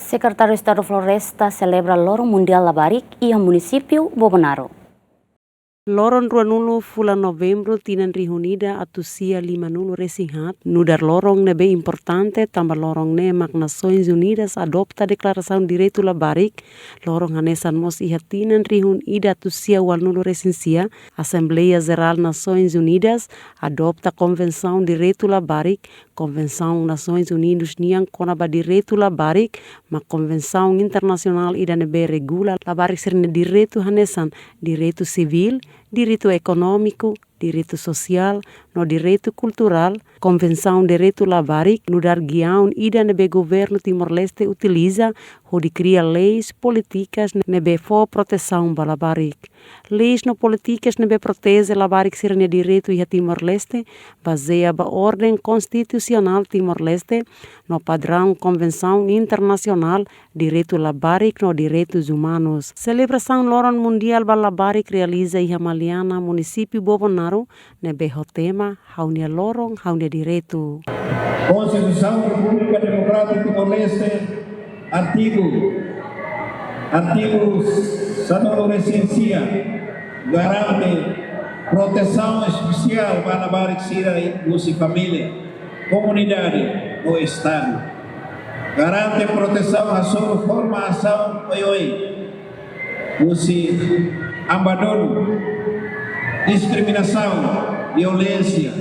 Sekretariu Estadu Floresta Selebra loron mundial labarik ia município Bobonaro. Loron 20 novembro tinan reunida atusia 5 resinhat nudar lorong nebe importante tambah lorong ne mak Nações Unidas adopta declaração direito labarik lorong hanesan mos iha tinan reunida atusia 10 resinsia Assembleia Geral Nações Unidas adopta Convenção direito labarik Convenção Nações Unidas niang konaba direito labarik mak Convenção Internacional ida nebe regula labarik serna direito hanesan direito civil direito econômico, direito social, no direito cultural, Convenção direito labarik, no dar guião ida nebe governo Timor-Leste utiliza, onde cria leis políticas nebe for proteção para labarik. Leis no políticas nebe protege labarik serna direito ia Timor-Leste, baseia ba ordem constitucional Timor-Leste, no padrão Convenção Internacional direito labarik no direitos humanos. Celebração Loron Mundial ba labarik realiza ia Maliana, município Bobonaro, nebe o tema haunia lorong, haunia direito. Constituição da República Democrática de Timor-Leste, artigo sanoro recensia, garante proteção especial para labarik sira e família, comunidade ou Estado. Garante proteção à sua formação abandono, discriminação, violência,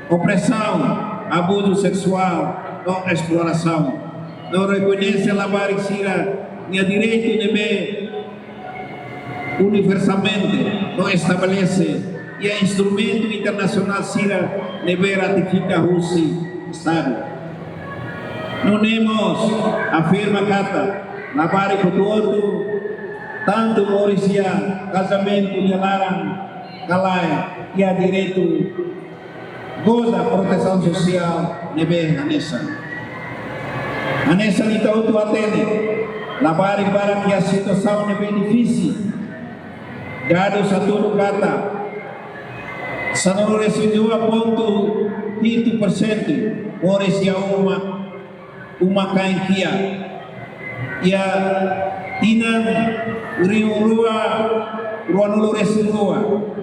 opressão, abuso sexual ou exploração. Não reconhece a labarik sira e direito de bem universalmente, não estabelece e é instrumento internacional sira deve ratificar o Estado. Não temos, afirma Cata, labarik todo, tanto morisia, casamento de larang, calai, e a direito goza proteção social nebe anessa. Anessa nita utu atende, labarik para que a situação nebe difícil. Dado satu kata, sanoro residu 2.7% morisia uma kainkia. Ya tinang ruanulu residua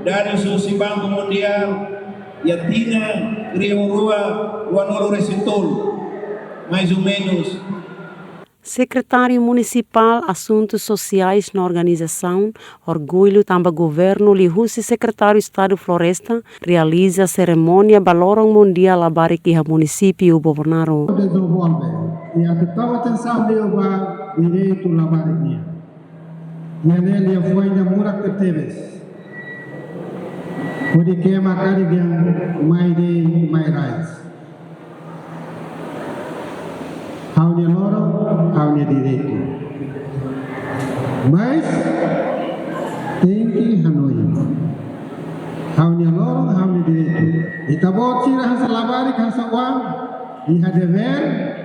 dari susi Banco Mundial ya tinang ruanulu resitul mais ou menos. Secretário Municipal Assuntos Sociais na organização Orgulho também Governo Lihusi Secretário Estado Floresta realiza cerimônia Balorong Mundial Labarik iha município Bobonaro. E a total atenção deu para direito labariknya. E ele foi ainda murak tertebes. Pode que makari yang my rights. Haunia lorong, haunia direito. Mas tem que Hanoi. Haunia lorong, haunia direito. Itabot sira hasa labarik hasa uang, iha dever.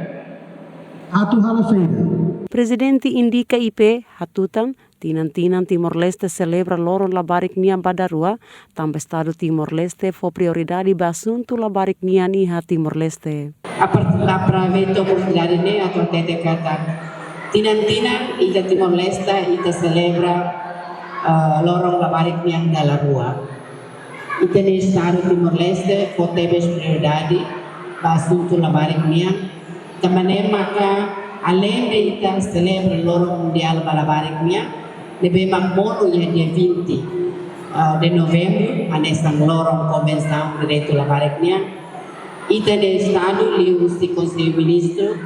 Presidente indica IP hatutan tinan Timor-Leste celebra loron labarik nian badarua tambah Estado Timor-Leste fo prioridade basuntu labarik nian iha Timor-Leste. Aproveito a oportunidade ne atau tete kata tinan ita Timor-Leste ita celebra lorong labarik nian dalarua. Ita ne Estado Timor-Leste fo tebes prioridade basuntu labarik nian. Também maka além de ita celebra lorong mundial balabariknya lebih makmono ya dia 20 de novembro anesan lorong convenção direito labariknya ita de estado lius di conselho ministro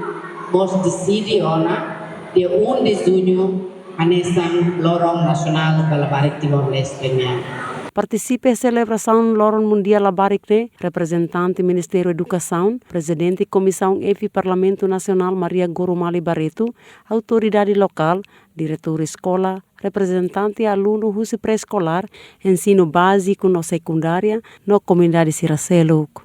mos decide ona de 1 de junho anesan lorong nasional balabarik Timor-Leste nya. Participe a celebração Loron Mundial Labarik ne, representante Ministério Educação, presidente Comissão EFI Parlamento Nacional Maria Gorumali Barreto, autoridade local, diretor escola, representante aluno russo pré-escolar, ensino básico no secundária, no comunidade Siraseluk.